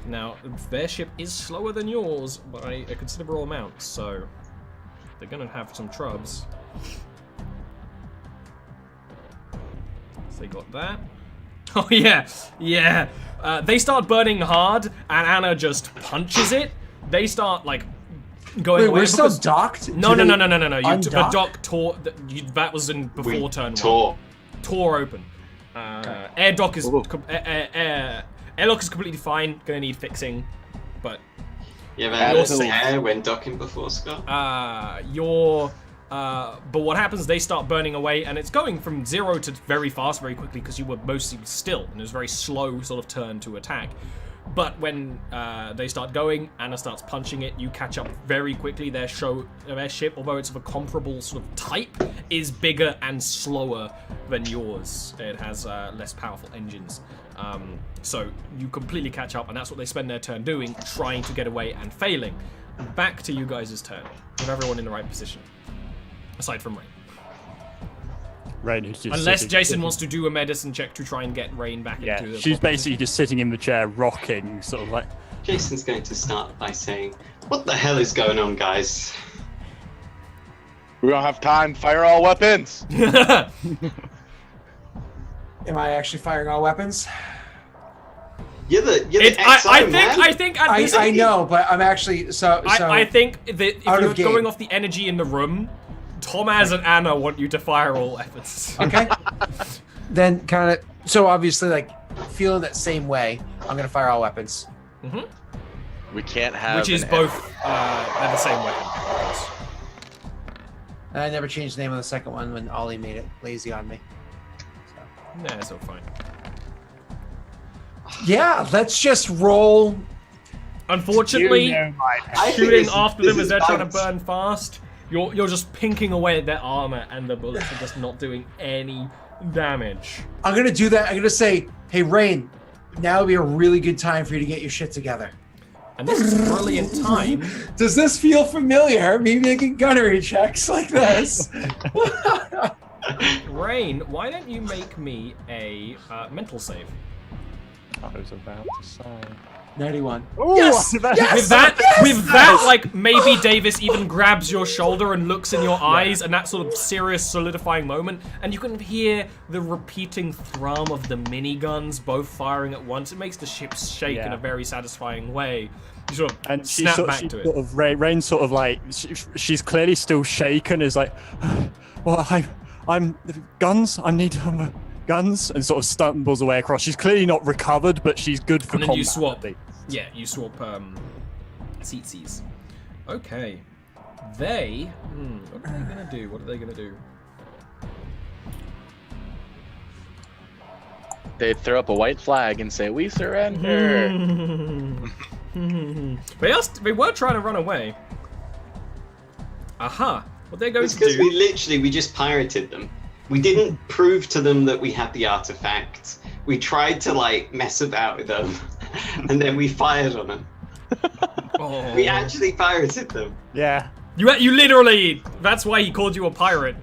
Now, their ship is slower than yours by a considerable amount, so they're gonna have some trubs. So they got that. Oh yeah, yeah. They start burning hard, and Anna just punches it. They start like going Wait, away. we're still because- docked? No. Do You they the undock? dock tore. That was in before We turn one. tore. Open. Air dock is airlock is completely fine. Gonna need fixing, but You ever Add had a a hair when docking before, Scott? but what happens? They start burning away, and it's going from 0 to very fast, very quickly because you were mostly still, and it was a very slow sort of turn to attack. But when they start going, Anna starts punching it. You catch up very quickly. Their ship, although it's of a comparable sort of type, is bigger and slower than yours. It has less powerful engines. So you completely catch up, and that's what they spend their turn doing, trying to get away and failing. Back to you guys' turn, with everyone in the right position, aside from Rain. Rain is just Unless sitting- Jason wants to do a medicine check to try and get Rain back Yeah, into the she's proper basically just sitting in the chair, rocking, sort of like. Jason's going to start by saying, "What the hell is going on, guys?" We don't have time. Fire all weapons. position. Am I actually firing all weapons? You're the I XO, man. think at this I know, but I'm actually I think that if out you're of game. going off the energy in the room, Tomaz and Anna want you to fire all weapons. Okay. Then kind of so obviously like feeling that same way, I'm gonna fire all weapons. We can't have. Which is an both they're the same weapon. of course. And I never changed the name of the second one when Ollie made it lazy on me. Nah, it's all fine. Yeah, let's just roll. Unfortunately, I think shooting this- after this them as is they're trying to balanced. burn fast, you're just pinking away at their armor, and the bullets are just not doing any damage. I'm gonna do that. I'm gonna say, hey Rain, now would be a really good time for you to get your shit together. And this is a brilliant time. Does this feel familiar? Me making gunnery checks like this. Rain, why don't you make me a mental save? I was about to say. 91. Yes! With that, like maybe Davis even grabs your shoulder and looks in your eyes, and that sort of serious solidifying moment, and you can hear the repeating thrum of the miniguns both firing at once. It makes the ship shake in Yeah. a very satisfying way. You sort of And she snap sort, back she to it. sort of Rain sort of like she's clearly still shaken. Is like, well, I'm guns. I need guns, and sort of stumbles away across. She's clearly not recovered, but she's good for And then combat. you swap. at least. Yeah, you swap seatsies. Okay. They. What are they gonna do? What are they gonna do? They'd throw up a white flag and say, "We surrender." They were trying to run away. Aha! What they're going It's to because do? we just pirated them. We didn't prove to them that we had the artifact. We tried to like mess about with them, and then we fired on them. Oh. We actually pirated them. Yeah. You literally. That's why he called you a pirate.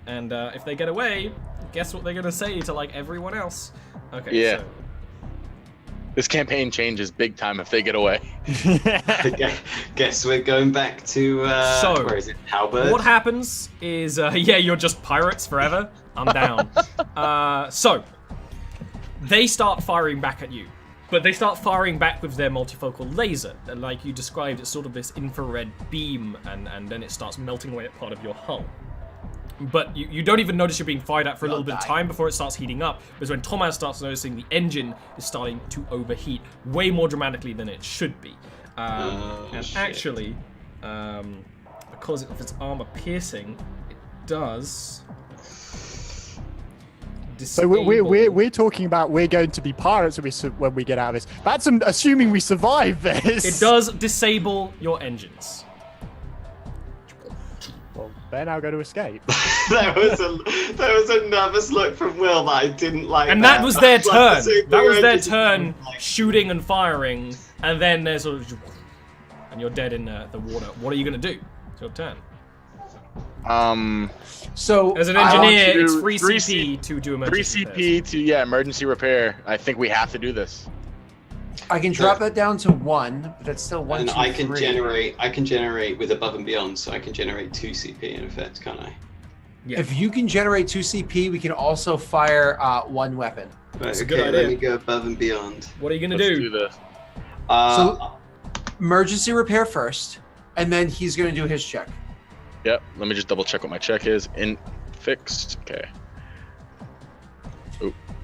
And if they get away, guess what they're gonna say to like everyone else? Okay. Yeah. So, This campaign changes big time if they get away. Guess we're going back to So, where is it? Halberd. what happens is, yeah, you're just pirates forever. I'm down. So, they start firing back at you. But they start firing back with their multifocal laser. And like you described, it's sort of this infrared beam, and then it starts melting away at part of your hull. But you don't even notice you're being fired at for a little bit of time before it starts heating up. Because when Thomas starts noticing the engine is starting to overheat way more dramatically than it should be. And shit. actually, because of its armor piercing, it does. So we're talking about we're going to be pirates when we get out of this. That's assuming we survive this. It does disable your engines. Well, they're now going to escape. That was a nervous look from Will that I didn't like. And that was their turn. That was their turn, Like, shooting and firing, and then there's sort of, and you're dead in the water. What are you gonna do? It's your turn. So As an I want engineer, to it's do free 3 CP to do emergency 3 CP to emergency repair. I think we have to do this. I can drop that down to 1, but that's still 1, and 2, I can 3. generate with above and beyond, so I can generate 2 CP in effect, can't I? Yeah. If you can generate 2 CP, we can also fire 1 weapon. Right, That's a okay, good idea. let me go above and beyond. What are you gonna Let's do? do this. So- Emergency repair first, and then he's going to do his check. Yep. Let me just double check what my check is. Fixed. Okay.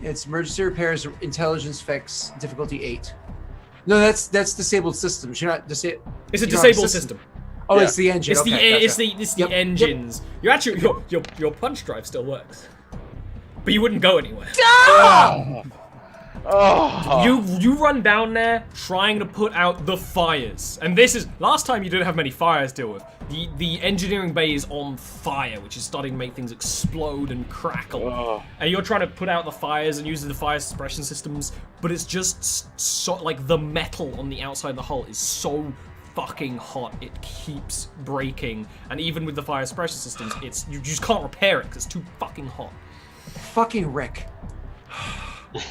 It's emergency repairs, intelligence fix, difficulty 8. No, that's disabled systems. You're not disabled. It's a You're on disabled system. system. Oh, Yeah. it's the engine. It's Okay, the gotcha. it's the Yep, yep. engines. You actually your punch drive still works, but you wouldn't go anywhere. Oh. You run down there trying to put out the fires, and this is last time you didn't have many fires to deal with. The engineering bay is on fire, which is starting to make things explode and crackle. Oh. And you're trying to put out the fires and using the fire suppression systems, but it's just so like the metal on the outside of the hull is so fucking hot, it keeps breaking. And even with the fire suppression systems, you just can't repair it because it's too fucking hot. Fucking Rick.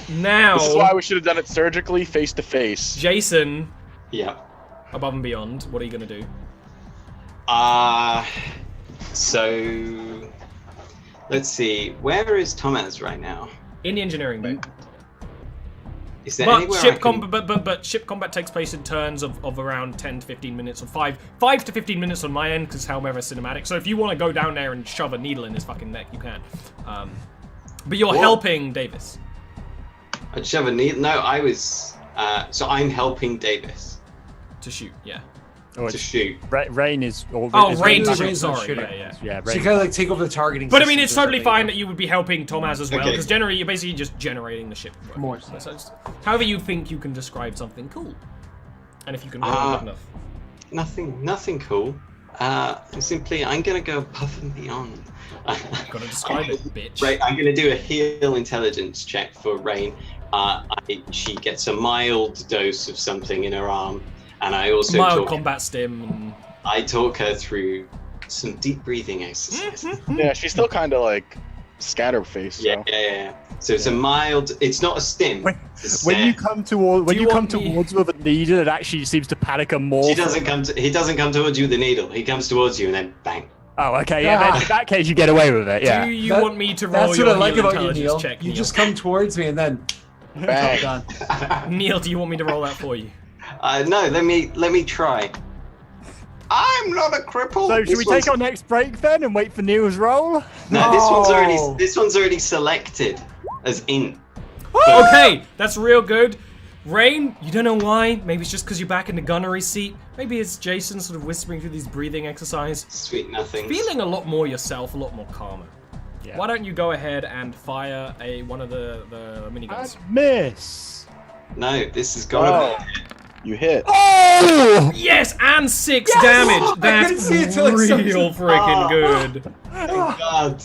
Now, This is why we should have done it surgically, face to face. Jason, Yeah. above and beyond, what are you gonna do? So let's see. Where is Thomas right now? In the engineering bay. Is there But anywhere ship I can... combat, but ship combat takes place in turns of around 10 to 15 minutes, or 5 to 15 minutes on my end, because however cinematic. So if you want to go down there and shove a needle in his fucking neck, you can. But you're What? helping Davis. I'd shove a needle. No, I was. So I'm helping Davis To shoot, yeah. Oh, to it's, shoot. Rain is. Oh, Rain to Rain's shoot, not sorry. shooting. Yeah. Yeah, So Rain. you kind of like take over the targeting. But I mean, systems it's or totally something. fine that you would be helping Tomaz as well, Okay. because generally you're basically just generating the ship. More. So it's- however you think you can describe something cool. And if you can roll good enough. Nothing cool. Simply, I'm gonna go above and beyond. Gotta describe it, bitch. Right, I'm gonna do a heal intelligence check for Rain. She gets a mild dose of something in her arm, and I also Mild combat stim. And... I talk her through some deep breathing exercises. Yeah, she's still kind of like scatterfaced. Yeah. So it's a mild. It's not a stim. When it's a when you stare. come toward when Do you you come want me- towards with a needle, it actually seems to panic her more. He doesn't come towards you with the needle. He comes towards you and then bang. Oh, okay. Yeah. Then in that case, you get away with it. Yeah. Do you That- want me to roll That's your what I like heal about you, intelligence Neil. check, You Neil? just come towards me and then Bang. done. Neil, do you want me to roll that for you? No, let me try. I'm not a cripple. So should we take our next break then and wait for Neil's roll? No, No. this one's already selected as in. Okay, that's real good. Rain, you don't know why. Maybe it's just because you're back in the gunnery seat. Maybe it's Jason sort of whispering through these breathing exercise. Sweet nothing. Feeling a lot more yourself, a lot more calmer. Yeah. Why don't you go ahead and fire one of the miniguns? Miss. No, this has got Oh, you hit. Oh! Yes, and 6 Yes! damage. I That's couldn't see it till it real started. freaking good. Oh God.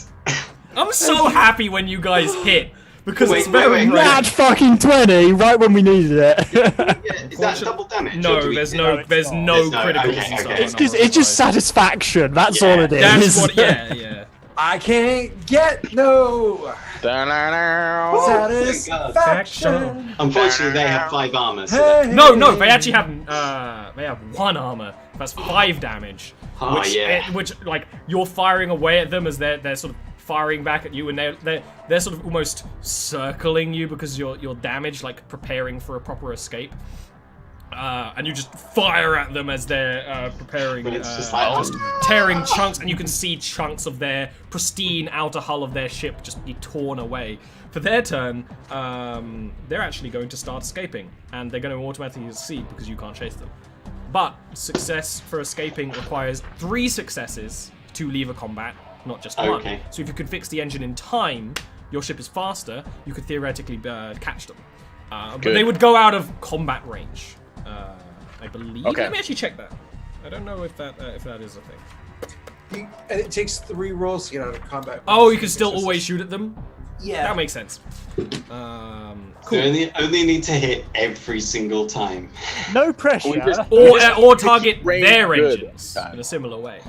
I'm so happy when you guys hit because Wait, it's very wait, wait. rare. Nat fucking 20, right when we needed it. Yeah, is that double damage? No, or do we- there's No, no, it's there's not. no There's no- criticals okay, and stuff. okay. It's just satisfaction. That's all it is. That's what. Yeah. I can't get no Da-na-na. satisfaction. Unfortunately, they have 5 armor. So Hey. No, they actually have 1 armor. That's 5 damage. Oh, yeah. Which like you're firing away at them as they're sort of firing back at you, and they're sort of almost circling you because you're damaged, like preparing for a proper escape. And you just fire at them as they're preparing, But it's just like- just tearing chunks, and you can see chunks of their pristine outer hull of their ship just be torn away. For their turn, they're actually going to start escaping, and they're going to automatically succeed because you can't chase them. But success for escaping requires 3 successes to leave a combat, not just one. Okay. So if you could fix the engine in time, your ship is faster, you could theoretically catch them. But Good. they would go out of combat range, I believe. Okay. Let me actually check that. I don't know if that is a thing. And it takes 3 rolls to get out of combat. Oh, you can still always shoot at them? Yeah. That makes sense. So only need to hit every single time. No pressure. Or target range their good engines that time. in a similar way.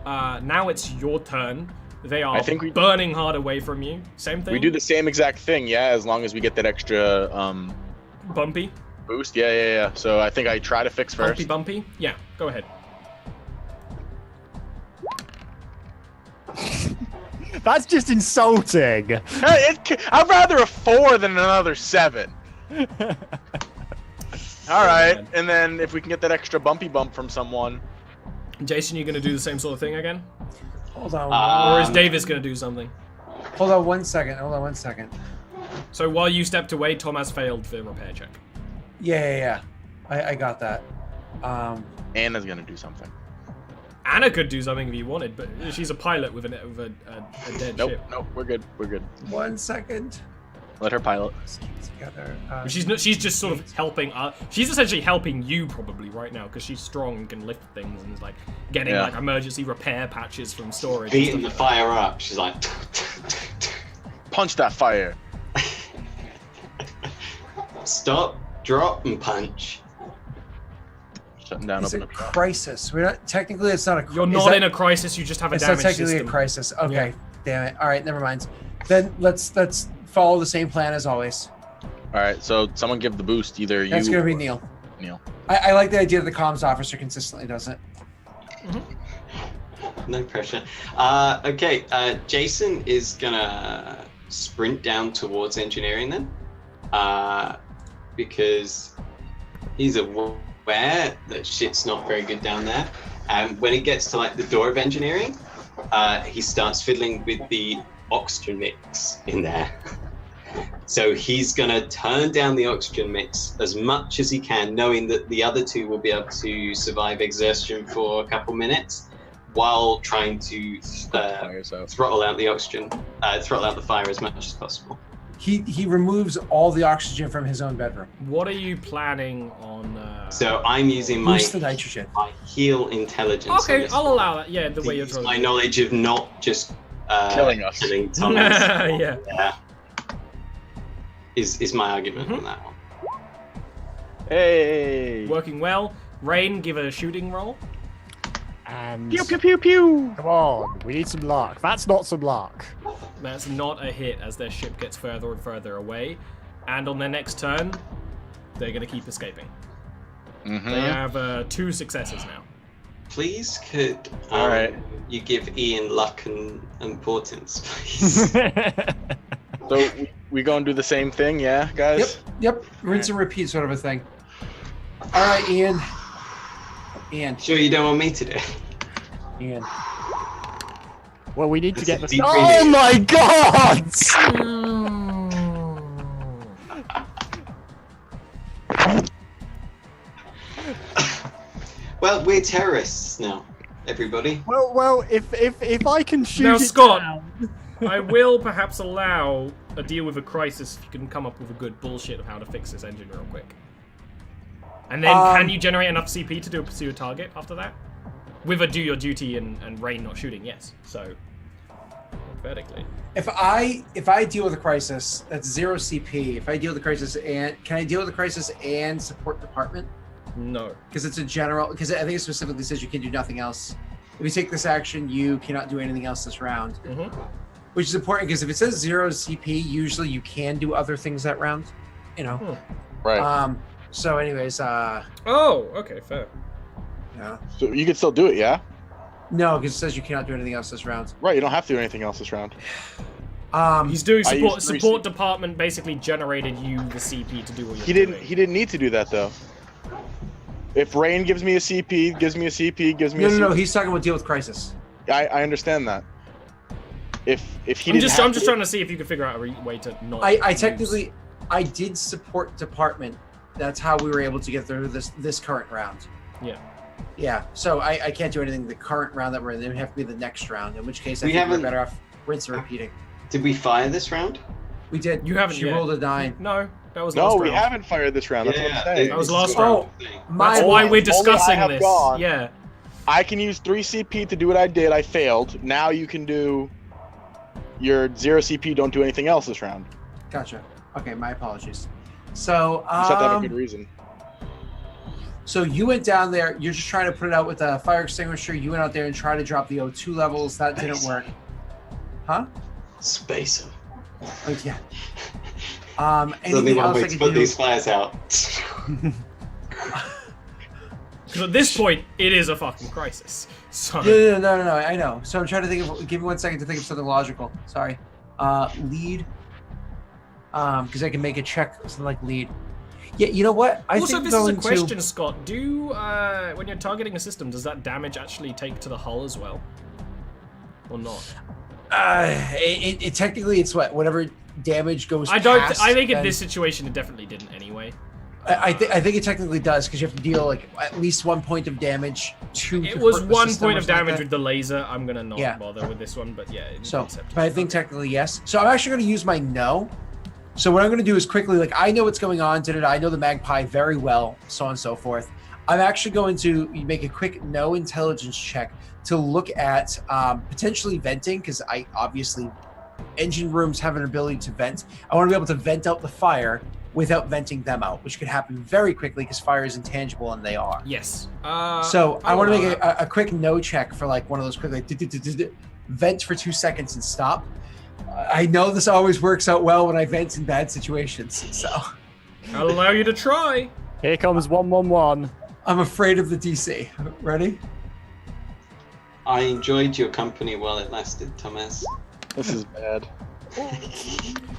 Now it's your turn. They are I think we- burning hard away from you. Same thing? We do the same exact thing, yeah, as long as we get that extra Bumpy? boost. Yeah. So I think I try to fix first. Bumpy? Yeah, go ahead. That's just insulting. Hey, I'd rather a 4 than another 7. All right, man. and then if we can get that extra bumpy bump from someone. Jason, you gonna do the same sort of thing again? Hold on. Or is Davis gonna do something? Hold on 1 second. Hold on 1 second. So while you stepped away, Tom has failed the repair check. Yeah. I got that. Anna's gonna do something. Anna could do something if you wanted, but she's a pilot with a dead Nope, ship. we're good. 1 second. Let her pilot. Let's keep it together. She's just sort of helping. She's essentially helping you probably right now because she's strong and can lift things and is like getting Yeah. like emergency repair patches from storage. Beating and the stuff like fire up. She's like, Punch that fire. stop, drop, and punch. Shutting down, It's open a up shop. crisis. We're not technically. It's not a. You're not in a crisis. You just have a It's not damaged technically system. a crisis. Okay, damn it. All right, never mind. Then let's follow the same plan as always. All right, so someone give the boost. Either That's you. gonna be or Neil. Neil. I like the idea that the comms officer consistently does it. No pressure. Okay, Jason is gonna sprint down towards engineering then, because he's aware that shit's not very good down there. And when he gets to like the door of engineering, he starts fiddling with the oxygen mix in there. So he's gonna turn down the oxygen mix as much as he can, knowing that the other 2 will be able to survive exertion for a couple minutes, while trying to throttle out the oxygen, throttle out the fire as much as possible. He removes all the oxygen from his own bedroom. What are you planning on? So I'm using my Boost the nitrogen. heal intelligence. on Okay, this I'll one. allow that. Yeah, the way you're Use trying. my knowledge of not just Killing us. killing Thomas. Yeah. Yeah. Is my argument on that one. Hey. Working well. Rain, give a shooting roll. And Pew pew pew pew. come on, we need some luck. That's not some luck. That's not a hit as their ship gets further and further away. And on their next turn, they're going to keep escaping. Mm-hmm. They have 2 successes now. Please, could All right. you give Ian luck and importance, please? So we gonna do the same thing, yeah, guys? Yep. Rinse and repeat sort of a thing. All right, Ian. Sure you don't want me to do it? Ian. Well, we need to This get is the. deep Oh breathing. my god! Well, we're terrorists now, everybody. Well, if I can shoot Now, it Scott. down- I will perhaps allow a deal with a crisis if you can come up with a good bullshit of how to fix this engine real quick. And then can you generate enough CP to do a pursue a target after that? With a do your duty and rain not shooting, yes. So, vertically. If I deal with a crisis, that's 0 CP. If I deal with a crisis can I deal with a crisis and support department? No. Because it's a general. Because I think it specifically says you can do nothing else. If you take this action, you cannot do anything else this round. Mm-hmm. Which is important because if it says 0 CP, usually you can do other things that round. You know. Right. So, anyways, Oh, okay, fair. yeah. So you can still do it, yeah? No, because it says you cannot do anything else this round. Right, you don't have to do anything else this round. He's doing I support. used 3 Support CP. department basically generated you the CP to do what you're He didn't doing. need to do that though. If Rain gives me a CP, gives me a CP, gives me a CP. No. He's talking about deal with crisis. I understand that. If he I'm didn't just have to- trying to see if you can figure out a way to not. I use- technically did support department. That's how we were able to get through this current round. Yeah. Yeah, so I can't do anything the current round that we're in. It would have to be the next round, in which case I We think we're haven't- better off rinse and repeating. Did we fire this round? We did. You haven't She yet. rolled a 9. No, that was No, last we round. haven't fired this round. That's what I'm saying. That was this last is what I'm round. saying. My That's why bad. we're discussing have this. gone. Yeah. I can use 3 CP to do what I did. I failed. Now you can do your 0 CP. Don't do anything else this round. Gotcha. Okay, my apologies. So, You just have to have a good reason. so you went down there. You're just trying to put it out with a fire extinguisher. You went out there and tried to drop the O2 levels. That didn't work. Huh? Spacer. Oh, yeah. There's only Anything one else way I to could put do? these fires out. Because at this point, it is a fucking crisis. So No. I know. So I'm trying to think of. Give me 1 second to think of something logical. Sorry. Lead. Because I can make a check something like lead. Yeah. You know what? I also, think this is a going question, to. Scott. When you're targeting a system, does that damage actually take to the hull as well, or not? It technically it's whatever damage goes. I don't. Past, I think in then- this situation, it definitely didn't anyway. I think it technically does because you have to deal like at least 1 point of damage to. It to was hurt the 1 system point or of something like damage that. with the laser. I'm gonna not Yeah. bother with this one, but yeah. In So, concept, but I it's think fine. technically yes. So I'm actually going to use my no. So what I'm going to do is quickly, like I know what's going on. I know the magpie very well, so on and so forth. I'm actually going to make a quick no intelligence check to look at potentially venting because I obviously engine rooms have an ability to vent. I want to be able to vent out the fire without venting them out, which could happen very quickly because fire is intangible and they are. Yes. So I want to allow make a quick no check for like one of those quick like vent for 2 seconds and stop. I know this always works out well when I vent in bad situations, so I'll allow you to try. Here comes 111. I'm afraid of the DC. Ready? I enjoyed your company while it lasted, Thomas. This is bad.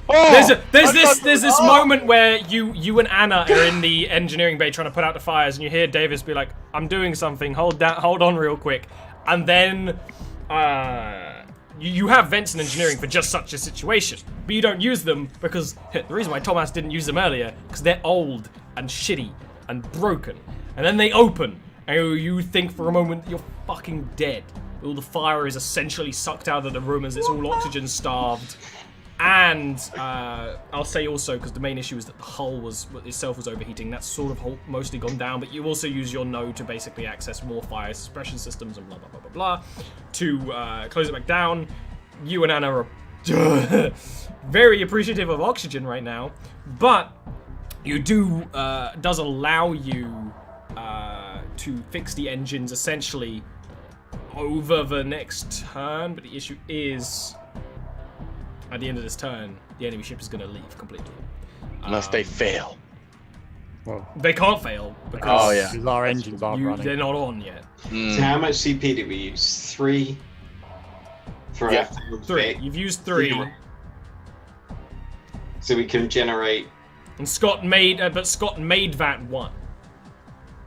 There's this moment where you and Anna are in the engineering bay trying to put out the fires, and you hear Davis be like, "I'm doing something. Hold on, real quick," and then you have vents in engineering for just such a situation, but you don't use them because the reason why Thomas didn't use them earlier because they're old and shitty and broken, and then they open, and you think for a moment you're fucking dead. All the fire is essentially sucked out of the room as it's all oxygen starved. And I'll say also, because the main issue is that the hull itself was overheating, that's sort of mostly gone down, but you also use your node to basically access more fire suppression systems and blah, blah, blah, blah, blah, to close it back down. You and Anna are very appreciative of oxygen right now, but you does allow you to fix the engines essentially over the next turn, but the issue is at the end of this turn, the enemy ship is going to leave completely. Unless they fail. Well, They can't fail because because our engines aren't running. they're not on yet. So how much CP did we use? 3 for Yeah. our failed 3. fit. You've used 3, So we can generate. and Scott made that 1.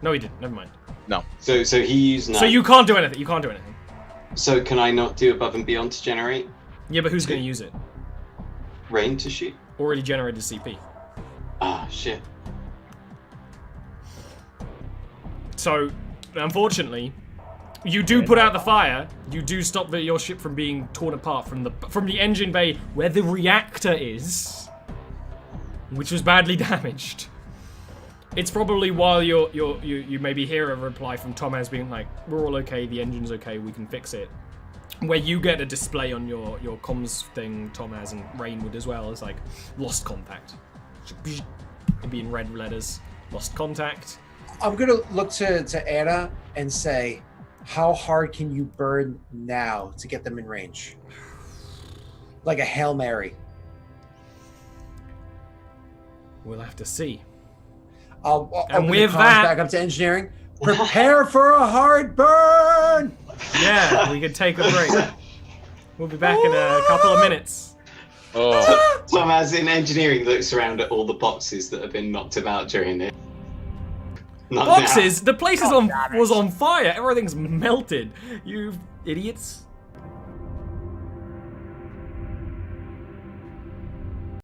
No, he didn't. Never mind. No. So he used 9. So you can't do anything. You can't do anything. So can I not do above and beyond to generate? Yeah, but who's going to use it? Rain to shoot? Already generated CP. Ah, shit. So, unfortunately, you do put out the fire. You do stop your ship from being torn apart from the engine bay where the reactor is, which was badly damaged. It's probably while you maybe hear a reply from Thomas being like, "We're all okay. The engine's okay. We can fix it." Where you get a display on your comms thing, Thomas, and Rain would as well, as like lost contact. It'd be in red letters. Lost contact. I'm gonna look to Anna and say, how hard can you burn now to get them in range? Like a Hail Mary. We'll have to see. I'll And open with the comms that- back up to engineering. Prepare for a hard burn! Yeah, we could take a break. We'll be back in a couple of minutes. Oh. Thomas in engineering looks around at all the boxes that have been knocked about during it. Not Boxes? The place was on fire. Everything's melted. You idiots.